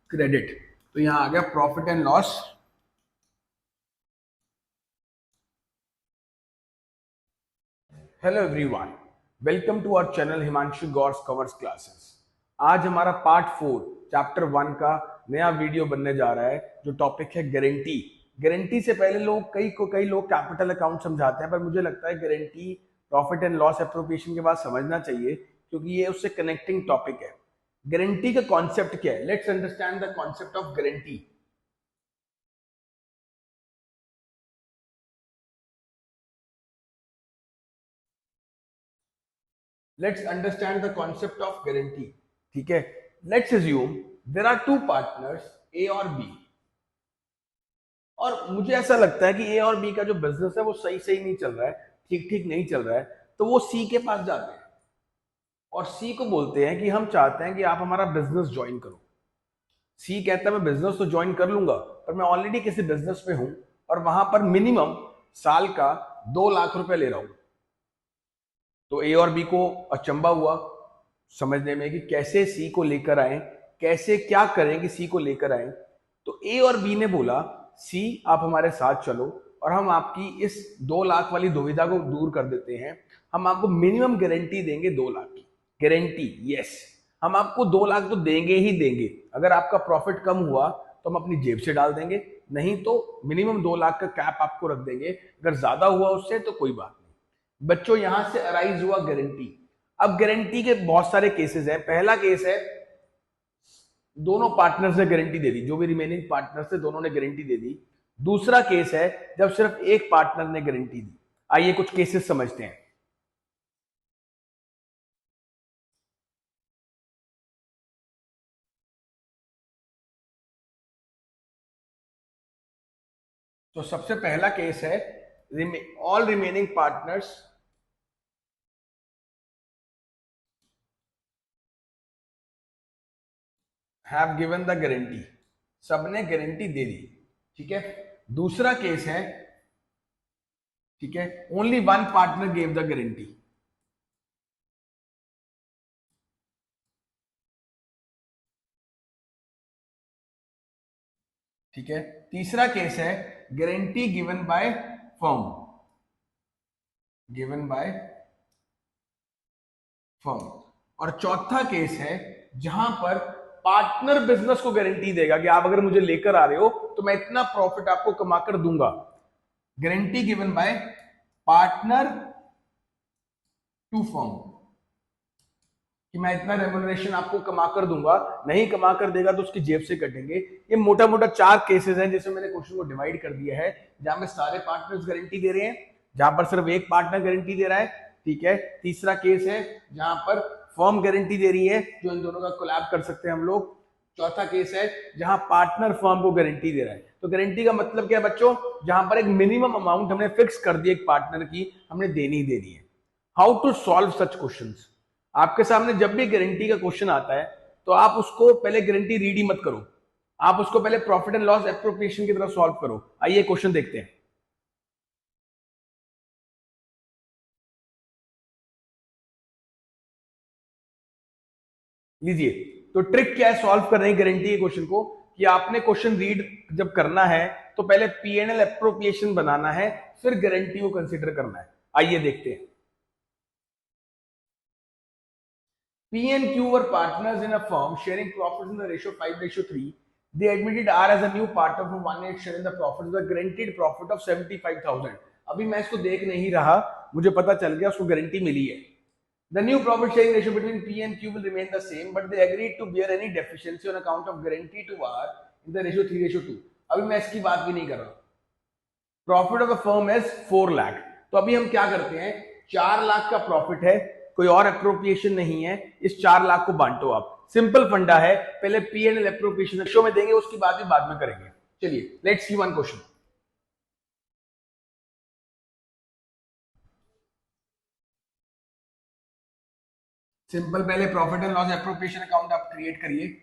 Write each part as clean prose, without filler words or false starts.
Credit. तो यहाँ आ गया profit and loss. Hello everyone, welcome to our channel Himanshu Gaur's covers classes. आज हमारा पार्ट 4 चैप्टर 1 का नया वीडियो बनने जा रहा है, जो टॉपिक है गारंटी। गारंटी से पहले कई लोग कैपिटल अकाउंट समझाते हैं, पर मुझे लगता है guarantee profit and loss appropriation के बाद समझना चाहिए, क्योंकि ये उससे कनेक्टिंग टॉपिक है। गारंटी का कॉन्सेप्ट क्या है? Let's understand the concept of guarantee. Let's understand the concept of guarantee. ठीक है, let's assume there are two partners A और बी, और मुझे ऐसा लगता है कि ए और बी का जो बिजनेस है वो सही सही नहीं चल रहा है, ठीक ठीक नहीं चल रहा है। तो वो सी के पास जाते हैं और सी को बोलते हैं कि हम चाहते हैं कि आप हमारा बिजनेस ज्वाइन करो। सी कहता है मैं बिजनेस तो ज्वाइन कर लूंगा, पर मैं ऑलरेडी किसी बिजनेस में हूं और वहां पर मिनिमम साल का 2 लाख रुपए ले रहा हूं। तो ए और बी को अचंबा हुआ समझने में कि कैसे सी को लेकर आए, कैसे क्या करें कि सी को लेकर आए। तो ए और बी ने बोला सी आप हमारे साथ चलो और हम आपकी इस 2 लाख वाली दुविधा को दूर कर देते हैं। हम आपको मिनिमम गारंटी देंगे 2 लाख की गारंटी। यस, हम आपको 2 लाख तो देंगे ही देंगे। अगर आपका प्रॉफिट कम हुआ तो हम अपनी जेब से डाल देंगे, नहीं तो मिनिमम 2 लाख का कैप आपको रख देंगे। अगर ज्यादा हुआ उससे तो कोई बात नहीं। बच्चों, यहां से अराइज हुआ गारंटी। अब गारंटी के बहुत सारे केसेस हैं। पहला केस है दोनों पार्टनर्स ने गारंटी दे दी, जो भी रिमेनिंग पार्टनर्स थे दोनों ने गारंटी दे दी। दूसरा केस है जब सिर्फ एक पार्टनर ने गारंटी दी। आइए कुछ केसेस समझते हैं। तो सबसे पहला केस है all remaining partners have given the guarantee. सबने गारंटी दे दी, ठीक है। दूसरा केस है, ठीक है, only one partner gave the guarantee. ठीक है। तीसरा केस है guarantee given by firm, given by firm. और चौथा केस है जहां पर पार्टनर बिजनेस को गारंटी देगा कि आप अगर मुझे लेकर आ रहे हो तो मैं इतना प्रॉफिट आपको कमा कर दूंगा। Guarantee given by partner to firm, कि मैं इतना रेम्युनरेशन आपको कमा कर दूंगा। नहीं कमा कर देगा तो उसकी जेब से कटेंगे। ये मोटा मोटा 4 केसेस हैं जिसमें मैंने क्वेश्चन को डिवाइड कर दिया है, जहां में सारे पार्टनर्स गारंटी दे रहे हैं, जहां पर सिर्फ एक पार्टनर गारंटी दे रहा है। ठीक है। तीसरा केस है जहां पर फर्म गारंटी दे रही है, जो इन दोनों का कोलैब कर सकते हैं हम लोग। चौथा केस है जहां पार्टनर फर्म को गारंटी दे रहा है। तो गारंटी का मतलब क्या है बच्चों? जहां पर एक मिनिमम अमाउंट हमने फिक्स कर दी एक पार्टनर की, हमने देनी ही देनी है। How to solve such questions? आपके सामने जब भी गारंटी का क्वेश्चन आता है तो आप उसको पहले गारंटी रीड ही मत करो, आप उसको पहले प्रॉफिट एंड लॉस एप्रोप्रिएशन की तरह सॉल्व करो। आइए क्वेश्चन देखते हैं। लीजिए, तो ट्रिक क्या है सॉल्व करने की गारंटी के क्वेश्चन को, कि आपने क्वेश्चन रीड जब करना है तो पहले पीएनएल एप्रोप्रिएशन बनाना है, फिर गारंटी को कंसीडर करना है। आइए देखते हैं। P and Q were partners in a firm sharing profits in the ratio 5:3. They admitted R as a new partner from 1/8 share in the profits with a guaranteed profit of 75,000. अभी मैं इसको देख नहीं रहा, मुझे पता चल गया उसको गारंटी मिली है। The new profit sharing ratio between P and Q will remain the same, but they agreed to bear any deficiency on account of guarantee to R in the ratio 3:2. अभी मैं इसकी बात भी नहीं कर रहा। Profit of the firm is 4 lakh. तो अभी हम क्या करते हैं, 4 लाख का प्रॉफिट है, कोई और अप्रोप्रिएशन नहीं है, इस 4 लाख को बांटो। आप सिंपल फंडा है, पहले P and L appropriation show में देंगे, उसकी बात भी बाद में करेंगे। चलिए let's see one question. Simple, पहले profit and loss appropriation account आप क्रिएट करिए।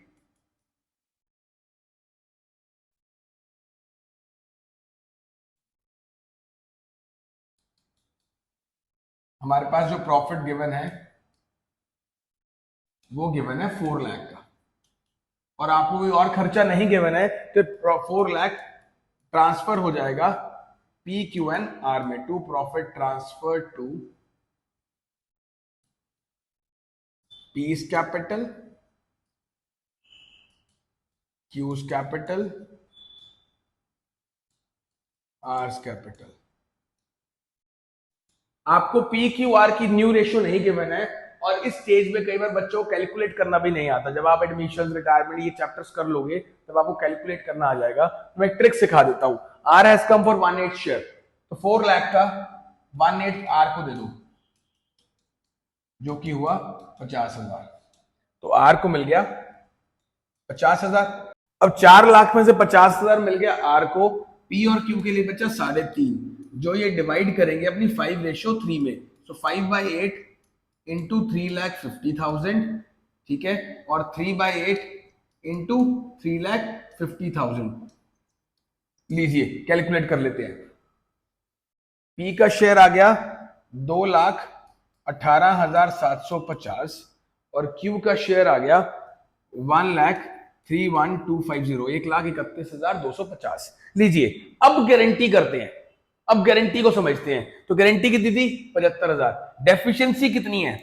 हमारे पास जो प्रॉफिट गिवन है वो गिवन है 4 लाख का। और आपको कोई और खर्चा नहीं गिवन है तो 4 लाख ट्रांसफर हो जाएगा पी क्यू एन आर में, to profit transfer to P's capital, Q's capital, R's capital. आपको पी क्यू आर की न्यू रेशियो नहीं गिवन है, और इस स्टेज में कई बार बच्चों को कैलकुलेट करना भी नहीं आता। जब आप एडमिशन, रिटायरमेंट ये चैप्टर्स कर लोगे तब आपको कैलकुलेट करना आ जाएगा। तो मैं एक ट्रिक सिखा देता हूं। R has come for 1/8 share, तो 4 लाख का 1/8 आर को दे दो, जो कि हुआ 50,000। तो आर को मिल गया 50,000। अब 4 लाख में से 50,000 मिल गया आर को, पी और क्यू के लिए बचा 3.5, जो ये डिवाइड करेंगे अपनी 5:3 में। तो 5/8 इंटू 3,50,000, ठीक है, और 3/8 इंटू 3,50,000। लीजिए कैलकुलेट कर लेते हैं। पी का शेयर आ गया 2,18,750 और क्यू का शेयर आ गया 1,31,250, 1,31,250। लीजिए अब गारंटी करते हैं, अब गारंटी को समझते हैं। तो गारंटी कितनी थी? 75,000। डेफिशिएंसी कितनी है?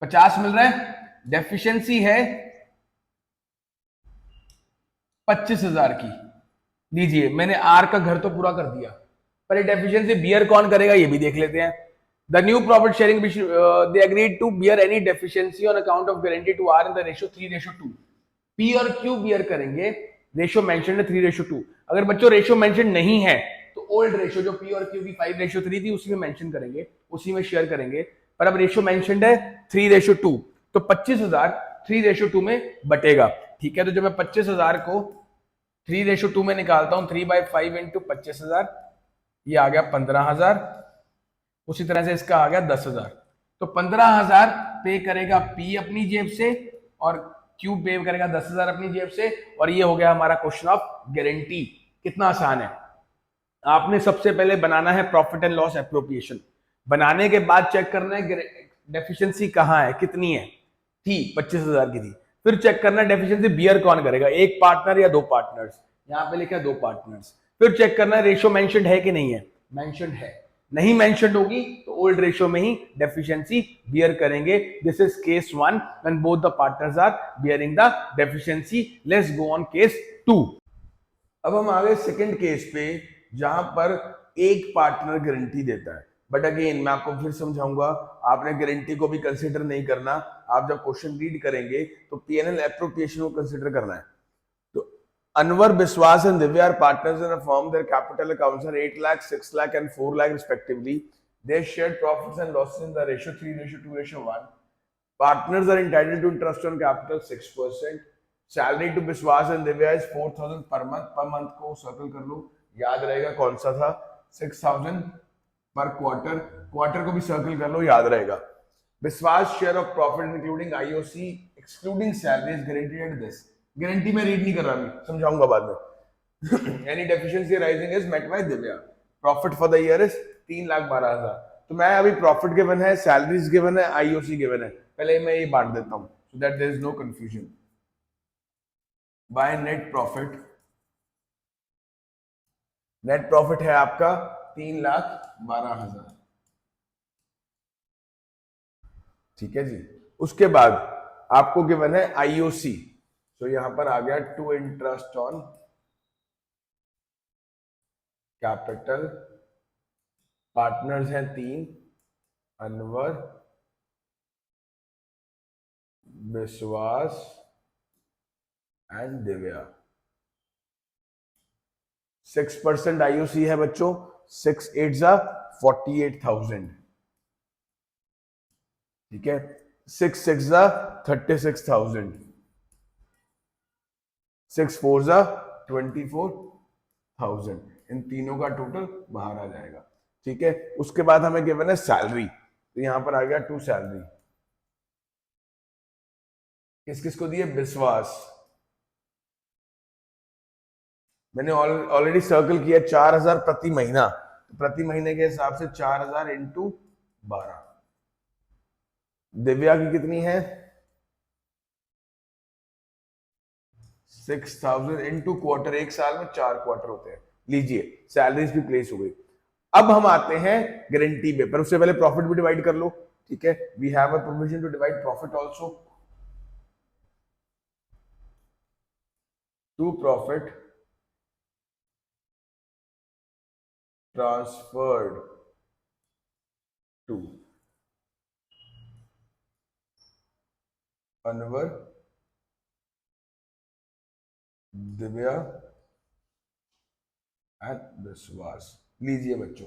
50 मिल रहा है, डेफिशिएंसी है 25,000 की। लीजिए मैंने आर का घर तो पूरा कर दिया, पर ये डेफिशिएंसी बियर कौन करेगा ये भी देख लेते हैं। The new profit sharing they agreed to bear any deficiency on account of guarantee to R in the ratio 3:2। P और क्यू बियर करेंगे, रेशियो मेंशन है 3:2। अगर बच्चों रेशियो मेंशन नहीं है तो ओल्ड रेशियो जो पी और क्यू की 5:3 थी उसी में मेंशन करेंगे, उसी में शेयर करेंगे। पर अब रेशियो मेंशनड है 3:2, तो 25,000 3:2 में बटेगा। ठीक है, तो जब मैं 25,000 को 3:2 में निकालता हूं, 3/5 इंटू 25,000, ये आ गया 15,000। उसी तरह से इसका आ गया 10,000। तो 15,000 पे करेगा पी अपनी जेब से और क्यू पे करेगा 10,000 अपनी जेब से, और ये हो गया हमारा क्वेश्चन ऑफ गारंटी। कितना आसान है। आपने सबसे पहले बनाना है प्रॉफिट एंड लॉस एप्रोप्रिएशन, बनाने के बाद चेक करना है डेफिशिएंसी कहां है, कितनी है, थी 25,000 की थी। फिर चेक करना है डेफिशिएंसी बियर कौन करेगा, एक पार्टनर या दो पार्टनर्स, यहां पे लिखा है दो पार्टनर्स। फिर चेक करना है रेशियो मेंशनड है कि नहीं है, मेंशनड है। नहीं मेंशनड होगी तो ओल्ड रेशियो में ही डेफिशिएंसी बियर करेंगे। This is case 1 when both the partners are bearing the deficiency. Let's go on case 2। अब हम आ गए सेकंड केस पे, जहां पर एक पार्टनर गारंटी देता है। बट अगेन मैं आपको फिर समझाऊंगा, आपने गारंटी को भी कंसीडर नहीं करना। आप जब क्वेश्चन रीड करेंगे तो पीएनएल एप्रोप्रिएशन को कंसीडर करना है। तो Anwar, Vishwas and Divya are partners in a firm, their capital accounts are 8 lakh, 6 lakh and 4 lakh respectively. They share profits and losses in the ratio 3:2:1। Partners are entitled to interest on capital 6%. Salary to विश्वास and Divya is 4,000 per month. Per month को circle कर लो, याद रहेगा कौन सा था, 6,000 पर quarter, quarter को भी सर्कल कर लो, याद रहेगा। Vishwas share of profit including IOC excluding salary is guaranteed at this. Guarantee में रीड नहीं कर रहा, अभी समझाऊंगा बाद में। Any deficiency rising is met by Divya. Profit for the year is 3,12,000। तो मैं अभी प्रॉफिट गिवन है, सैलरीज गिवन है, आईओसी गिवन है, पहले मैं ये बांट देता हूं so that there is no confusion. By net profit, net profit है आपका 3,12,000। ठीक है जी। उसके बाद आपको गिवन है आईओसी, तो यहां पर आ गया to interest on capital. Partners हैं 3, अनवर, विश्वास एंड दिव्या। 6% आईओसी है बच्चों, 6 8 जा 48,000। ठीक है, 6 6 जा 36,000, 6 4 जा 24,000। इन तीनों का टोटल बाहर आ जाएगा। ठीक है, उसके बाद हमें गिवन है सैलरी, तो यहां पर आ गया टू सैलरी। किस किस को दिए? विश्वास, मैंने ऑलरेडी सर्कल किया 4,000 प्रति महीना, तो प्रति महीने के हिसाब से 4,000 इंटू 12। दिव्या की कितनी है? 6,000 इंटू क्वार्टर, एक साल में 4 क्वार्टर होते हैं। लीजिए सैलरीज भी प्लेस हो गई। अब हम आते हैं गारंटी पे, पर उससे पहले प्रॉफिट भी डिवाइड कर लो। ठीक है, we have a provision to divide profit also. To profit transferred to Anwar, Divya and Vishwas. लीजिए बच्चों,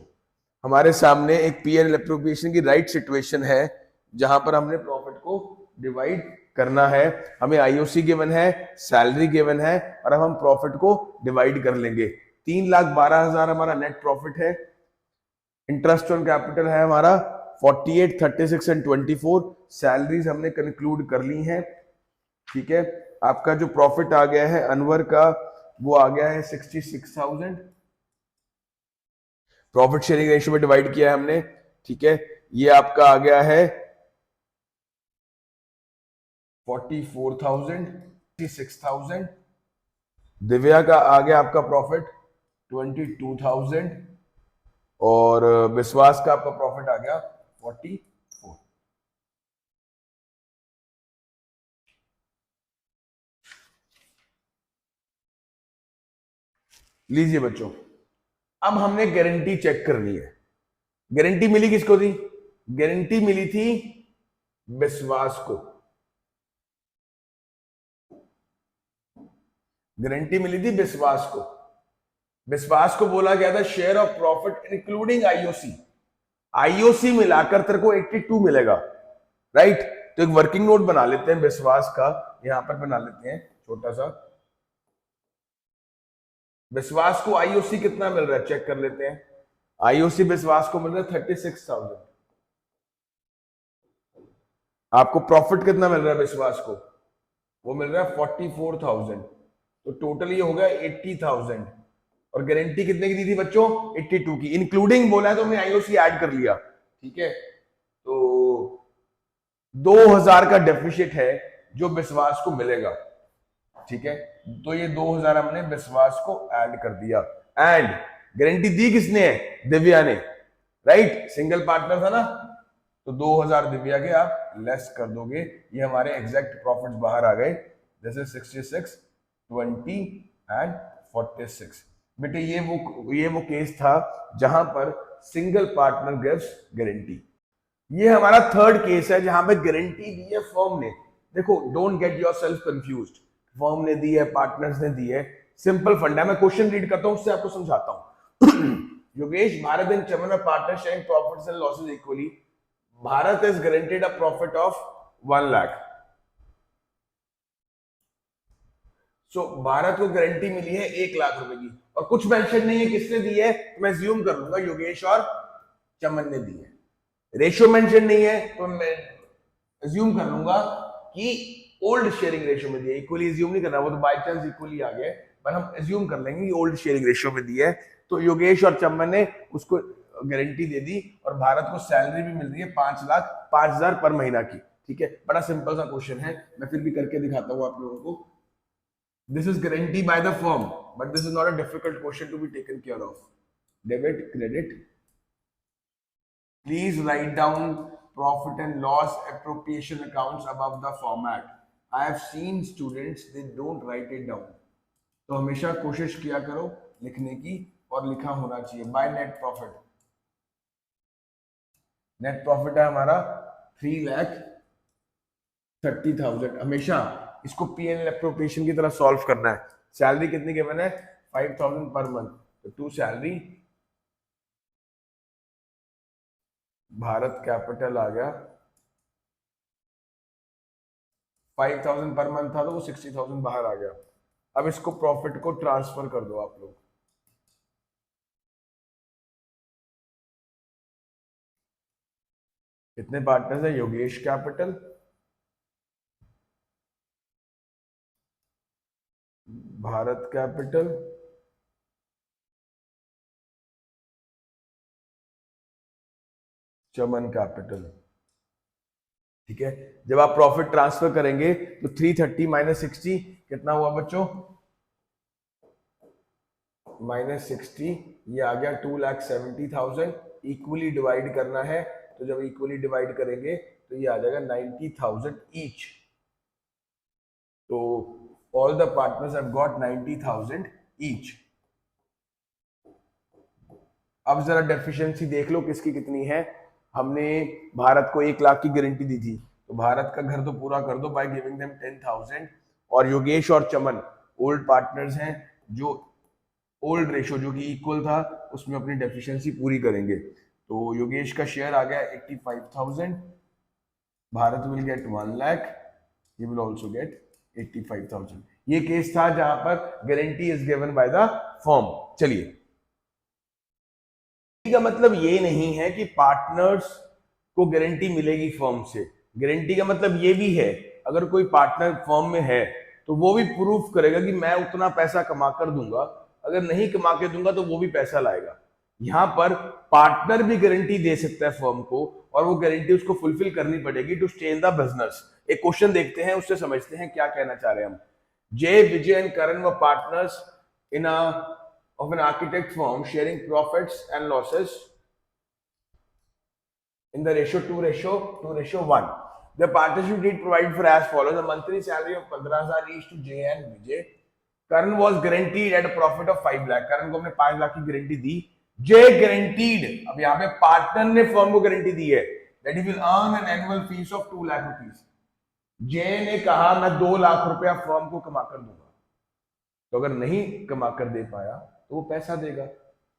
हमारे सामने एक पी एंड एप्रोप्रिएशन की राइट सिचुएशन है जहां पर हमने प्रॉफिट को डिवाइड करना है। हमें आईओसी गिवन है, सैलरी गिवन है, और अब हम प्रॉफिट को डिवाइड कर लेंगे। 3,12,000 हमारा नेट प्रॉफिट है। इंटरेस्ट ऑन कैपिटल है हमारा 48, 36 एंड 24। सैलरीज हमने कंक्लूड कर ली हैं। ठीक है, आपका जो प्रॉफिट आ गया है अनवर का, वो आ गया है 66,000। प्रॉफिट शेयरिंग रेशियो में डिवाइड किया है हमने। ठीक है, ये आपका आ गया है 44,000, 66,000। दिव्या का आ गया आपका प्रॉफिट 22,000, और विश्वास का आपका प्रॉफिट आ गया 44। लीजिए बच्चों, अब हमने गारंटी चेक करनी है। गारंटी मिली किसको थी? गारंटी मिली थी विश्वास को। गारंटी मिली थी विश्वास को। विश्वास को बोला गया था share of profit including IOC. IOC मिलाकर तेरे को 82 मिलेगा, राइट? तो एक वर्किंग नोट बना लेते हैं विश्वास का, यहां पर बना लेते हैं छोटा सा। विश्वास को आईओसी कितना मिल रहा है चेक कर लेते हैं। आईओसी विश्वास को मिल रहा है 36,000। आपको प्रॉफिट कितना मिल रहा है विश्वास को? वो मिल रहा है 44,000। तो टोटल ये हो गया 80,000। और गारंटी कितने की दी थी बच्चों? 82 की। इंक्लूडिंग बोला है तो हमने आईओसी ऐड कर लिया। ठीक है, तो 2,000 का डेफिसिट है जो विश्वास को मिलेगा। ठीक है, तो ये 2,000 हमने विश्वास को ऐड कर दिया। एंड गारंटी दी किसने है? दिव्या ने, राइट? सिंगल पार्टनर था ना, तो 2,000 दिव्या के आप लेस कर दोगे। ये हमारे एग्जैक्ट प्रॉफिट्स बाहर आ गए। जैसे 66, 20 एंड 46। बेटे ये वो केस था जहां पर सिंगल पार्टनर गिव्स गारंटी। ये हमारा थर्ड केस है जहां पे गारंटी दी है फर्म ने। देखो, don't get yourself confused. Firm ने दी है, पार्टनर्स ने दी है, सिंपल फंडा। मैं क्वेश्चन रीड करता हूं, उससे आपको समझाता हूं। Yogesh, Bharat and Chaman are partner sharing profits and losses equally. Bharat is guaranteed a profit of 1 lakh. So Bharat को गारंटी मिली है 1 लाख रुपए की, और कुछ मेंशन नहीं है किसने दी है, तो मैं ज्यूम कर लूंगा योगेश और चमन ने दी है। रेशियो मेंशन नहीं है तो मैं अज्यूम कर लूंगा कि ओल्ड शेयरिंग रेशियो में दिया। इक्वली अज्यूम नहीं करना, वो तो बाय चांस इक्वली आ गए, पर हम अज्यूम कर लेंगे कि ओल्ड शेयरिंग रेशियो में दिया है। तो योगेश और चम्मन ने उसको गारंटी दे दी, और भारत को सैलरी भी मिल रही है 5,05,000 पर महीना की। ठीक है, बड़ा सिंपल सा क्वेश्चन है, मैं फिर भी करके दिखाता हूं आप लोगों को। This is guarantee by the firm, but this is not a difficult question to be taken care of. Debit, credit. Please write down profit and loss appropriation accounts above the format. I have seen students, they don't write it down. तो हमेशा कोशिश किया करो लिखने की, और लिखा होना चाहिए। Bye net profit, net profit है हमारा 3,30,000। हमेशा इसको पी एन एप्रोप्रिएशन की तरह सॉल्व करना है। सैलरी कितनी गिवन है? 5,000 पर मंथ। तो टू सैलरी, भारत कैपिटल आ गया 5,000 पर मंथ था, तो वो 60,000 बाहर आ गया। अब इसको प्रॉफिट को ट्रांसफर कर दो आप लोग। कितने पार्टनर्स है? योगेश कैपिटल, भारत कैपिटल, चमन कैपिटल। ठीक है, जब आप प्रॉफिट ट्रांसफर करेंगे तो 330 माइनस 60 कितना हुआ बच्चों, -60, ये आ गया 2,70,000। इक्वली डिवाइड करना है, तो जब इक्वली डिवाइड करेंगे तो ये आ जाएगा 90,000 ईच। तो all the partners have got 90,000 each. अब जरा डेफिशिएंसी देख लो किसकी कितनी है। हमने भारत को 1 लाख की गारंटी दी थी, तो भारत का घर तो पूरा कर दो बाय गिविंग देम 10,000। और योगेश और चमन ओल्ड पार्टनर्स हैं, जो ओल्ड रेशो जो कि इक्वल था उसमें अपनी डेफिशिएंसी पूरी करेंगे। तो योगेश का शेयर आ गया 85,000, Bharat will get 1 lakh, he will also get 85,000। ये केस था जहां पर guarantee is given by the firm. चलिए, का मतलब ये नहीं है कि पार्टनर्स को गारंटी मिलेगी फर्म से। गारंटी का मतलब ये भी है, अगर कोई पार्टनर फर्म में है तो वो भी प्रूफ करेगा कि मैं उतना पैसा कमा कर दूंगा, अगर नहीं कमा के दूंगा तो वो भी पैसा लाएगा। यहां पर पार्टनर भी गारंटी दे सकता है फर्म को, और वो गारंटी उसको फुलफिल करनी पड़ेगी to stay in the business. एक क्वेश्चन देखते हैं, उससे समझते हैं क्या कहना चाह रहे हैं हम। जय, विजय एंड करण व partners in a of an architect firm sharing profits and losses in the ratio 2:1. The partnership did provide for as follows: a monthly salary of 15,000 each to Jay and Vijay. Karan was guaranteed at a profit of 5 lakh. Karan को हमने 5 लाख की guarantee दी। Jay guaranteed, अब यहाँ पे partner ने firm को guarantee दी है that he will earn an annual fees of 2 lakh rupees. Jay ने कहा मैं 2 लाख रुपया फर्म को कमा कर दूंगा, तो अगर नहीं कमा कर दे पाया तो वो पैसा देगा,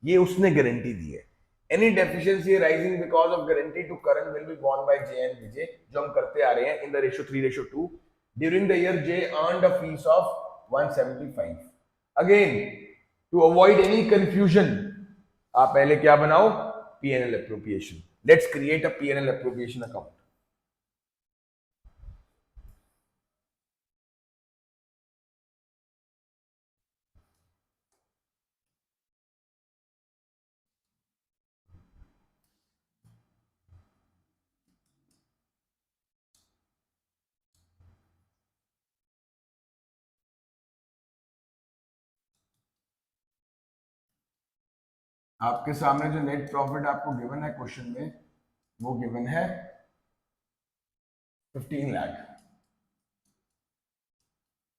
ये उसने गारंटी दी है। Any deficiency rising because of guarantee to current will be borne by J and Vijay, जो हम करते आ रहे हैं in the ratio 3:2। During the year J earned a fees of 175। Again to avoid any confusion, आप पहले क्या बनाओ, PNL appropriation. Let's create a PNL appropriation account. आपके सामने जो नेट प्रॉफिट आपको गिवन है क्वेश्चन में, वो गिवन है 15 लाख।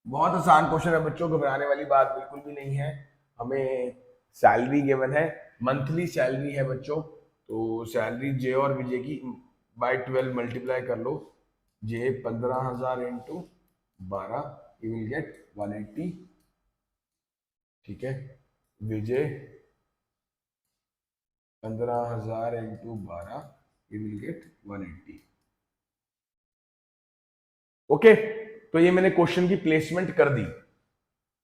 बहुत आसान क्वेश्चन है बच्चों, घबराने वाली बात बिल्कुल भी नहीं है। हमें सैलरी गिवन है, मंथली सैलरी है बच्चों, तो सैलरी जे और विजय की बाय 12 मल्टीप्लाई कर लो। जे 15,000 इंटू 12, यू विल गेट 180। ठीक है, विजय 15,000 into 12, you will get 180। Okay, तो ये मैंने क्वेश्चन की प्लेसमेंट कर दी।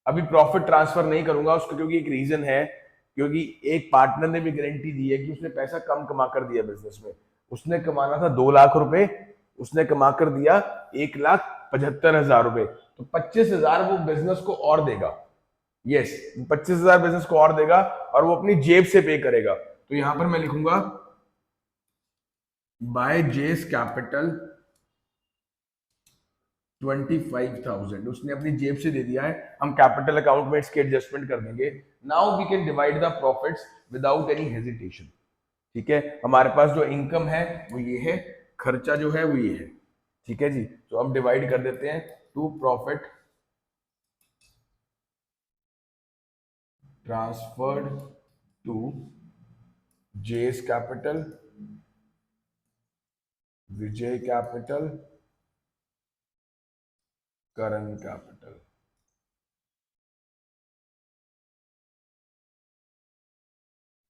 अभी प्रॉफिट ट्रांसफर नहीं करूंगा उसको, क्योंकि एक रीजन है, क्योंकि एक पार्टनर ने भी गारंटी दी है कि उसने पैसा कम कमा कर दिया बिजनेस में। उसने कमाना था 2 लाख रुपए, उसने कमा कर दिया 1,75,000 रुपए, तो 25,000 वो बिजनेस को और देगा। यस, 25,000 बिजनेस को और देगा और वो अपनी जेब से पे करेगा। तो यहां पर मैं लिखूंगा बाय जेस कैपिटल 25,000, उसने अपनी जेब से दे दिया है। हम कैपिटल अकाउंट में इसके एडजस्टमेंट कर देंगे। Now we can divide the profits without any hesitation. ठीक है, हमारे पास जो इनकम है वो ये है, खर्चा जो है वो ये है। ठीक है जी, तो हम डिवाइड कर देते हैं टू प्रॉफिट ट्रांसफर्ड टू जेस कैपिटल, विजय कैपिटल, करण कैपिटल।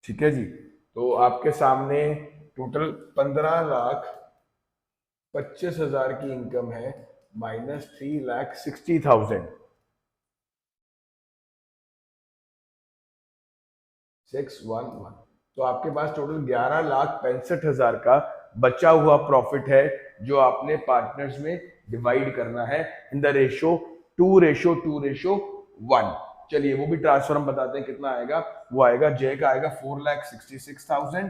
ठीक है जी, तो आपके सामने टोटल 15,25,000 की इनकम है, माइनस 3,60,000, 611। तो आपके पास टोटल 11,65,000 का बचा हुआ प्रॉफिट है, जो आपने पार्टनर्स में डिवाइड करना है इन द रेशियो 2:1। चलिए वो भी ट्रांसफर हम बताते हैं कितना आएगा। वो आएगा, जे का आएगा 4,66,000,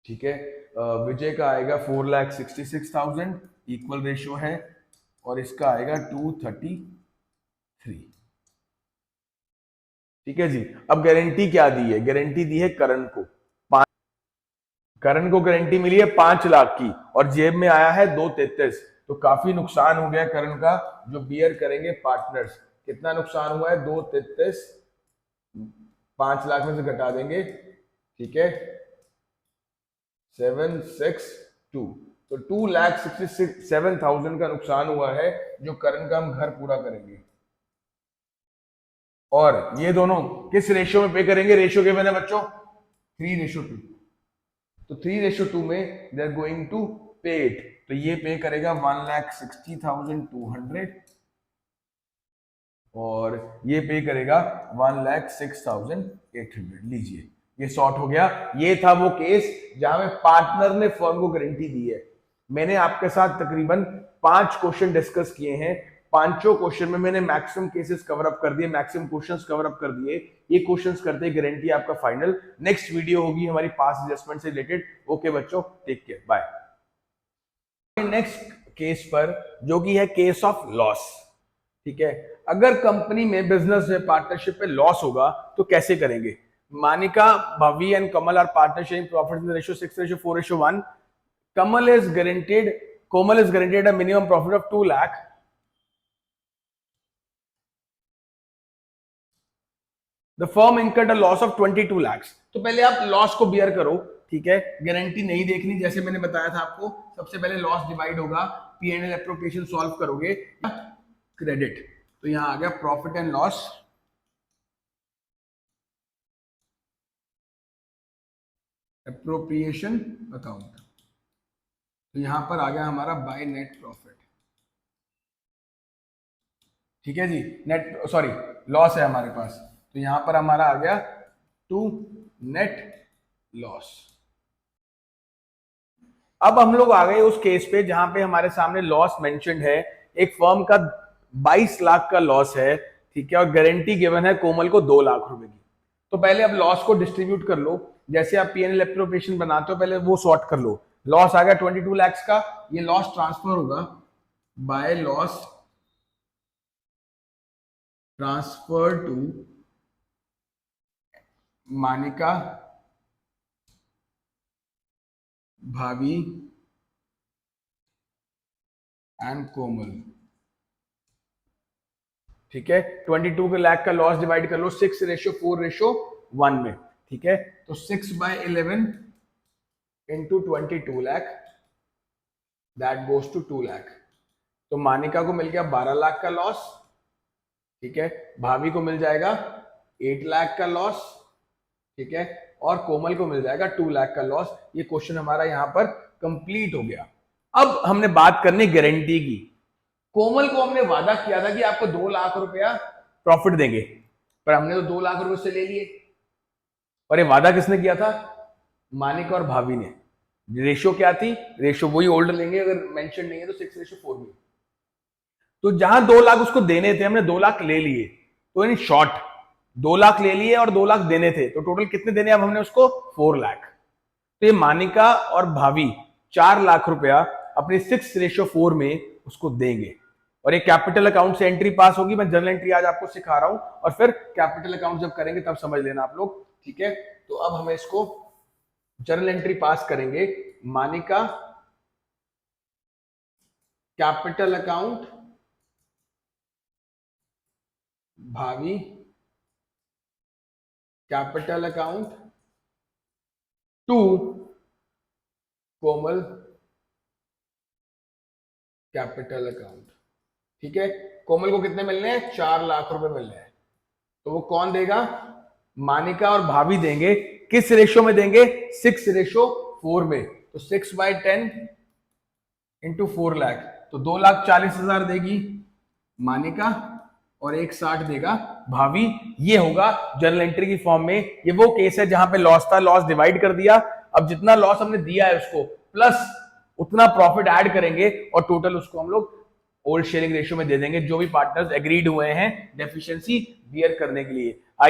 ठीक है। विजय का आएगा 4,66,000, इक्वल रेशियो है, और इसका आएगा 233। ठीक है जी। अब गारंटी क्या दी है? गारंटी दी है करण को, करण को गारंटी मिली है 5 लाख की, और जेब में आया है 233। तो काफी नुकसान हो गया करण का, जो बियर करेंगे पार्टनर्स। कितना नुकसान हुआ है? 233, 5 लाख में से घटा देंगे, ठीक है, 762, तो 2,67,000 का नुकसान हुआ है, जो करण का हम घर पूरा करेंगे। और ये दोनों किस रेशियो में पे करेंगे? रेशियो के मैंने बच्चों 3:2, तो 3:2 में दे आर गोइंग टू पे इट। तो ये पे करेगा 1,60,200, और ये पे करेगा 1,06,800। लीजिए, ये सॉर्ट हो गया। ये था वो केस जहां में पार्टनर ने फर्म को गारंटी दी है। मैंने आपके साथ तकरीबन 5 क्वेश्चन डिस्कस किए हैं। पांचों क्वेश्चन में मैंने मैक्सिमम केसेस कवर अप कर दिए, मैक्सिमम क्वेश्चंस कवर अप कर दिए। ये क्वेश्चंस करते गारंटी आपका फाइनल। नेक्स्ट वीडियो होगी हमारी पास एडजस्टमेंट से रिलेटेड। ओके बच्चों, take care, bye. Next case पर, जो कि है केस ऑफ लॉस। ठीक है, अगर कंपनी में, बिजनेस में, पार्टनरशिप में लॉस होगा तो कैसे करेंगे? Manika, Bhavi and Kamal are partnership in profit in the ratio 6:4:1. Kamal is guaranteed a minimum profit of 2 lakh. The firm incurred a loss of 22 lakhs. तो पहले आप लॉस को बियर करो, ठीक है, गारंटी नहीं देखनी। जैसे मैंने बताया था आपको, सबसे पहले लॉस डिवाइड होगा, P&L एप्रोप्रिएशन सॉल्व करोगे, क्रेडिट। तो यहां आ गया profit and loss, appropriation account. तो यहां पर आ गया हमारा बाय नेट प्रॉफिट। ठीक है जी, नेट, सॉरी, लॉस है हमारे पास, तो यहां पर हमारा आ गया टू नेट लॉस। अब हम लोग आ गए उस केस पे जहां पे हमारे सामने लॉस मेंशन्ड है। एक फर्म का 22 लाख का लॉस है, ठीक है, और गारंटी गिवन है कोमल को 2 लाख रुपए की। तो पहले अब लॉस को डिस्ट्रीब्यूट कर लो। जैसे आप P&L एप्रोप्रिएशन बनाते हो, पहले वो सॉर्ट कर लो। लॉस आ गया 22 लाख का, ये लॉस ट्रांसफर होगा by loss transfer to Manika, Bhabhi and कोमल। ठीक है, 22 लाख का लॉस डिवाइड कर लो 6:4:1 में। ठीक है, तो 6/11 into 22 lakh, that goes to 2 lakh. तो मानिका को मिल गया 12 लाख का लॉस, ठीक है, भाभी को मिल जाएगा 8 लाख का लॉस, ठीक है, और कोमल को मिल जाएगा 2 लाख का लॉस। ये क्वेश्चन हमारा यहां पर कंप्लीट हो गया। अब हमने बात करनी गारंटी की। कोमल को हमने वादा किया था कि आपको 2 लाख रुपया प्रॉफिट देंगे, पर हमने तो 2 लाख रुपए से ले लिए। और ये वादा किसने किया था? मानिका और भाभी ने। रेशियो क्या थी? रेशियो वही ओल्ड लेंगे, अगर मेंशन नहीं है तो 6:4 में। तो जहां 2 लाख उसको देने थे, हमने 2 लाख ले लिए। तो इन शॉर्ट 2 लाख ले लिए और 2 लाख देने थे, तो टोटल कितने देने अब हमने उसको? 4 लाख। तो ये मानिका और भाभी 4 लाख रुपया अपनी 6:4 में उसको देंगे। और ये कैपिटल अकाउंट से एंट्री पास होगी। मैं जर्नल एंट्री आज आपको सिखा रहा हूं, और फिर कैपिटल अकाउंट जब करेंगे तब समझ लेना आप लोग। ठीक है, तो अब हमें इसको जर्नल एंट्री पास करेंगे। Manika capital account, Bhabhi capital account, to Komal capital account. ठीक है, कोमल को कितने मिलने हैं? 4 लाख रुपए मिलने हैं। तो वो कौन देगा? मानिका और भाभी देंगे। किस रेशियो में देंगे? 6:4 में। तो 6/10 इंटू 4 लाख, तो 2,40,000 देगी मानिका और 1,60 देगा भाभी। ये होगा जर्नल एंट्री की फॉर्म में। ये वो केस है जहां पे लॉस था, लॉस डिवाइड कर दिया। अब जितना लॉस हमने दिया है उसको प्लस उतना प्रॉफिट ऐड करेंगे, और टोटल उसको हम लोग ओल्ड शेयरिंग रेशियो में दे देंगे, जो भी पार्टनर्स एग्रीड हुए हैं डेफिशिएंसी बियर करने के लिए।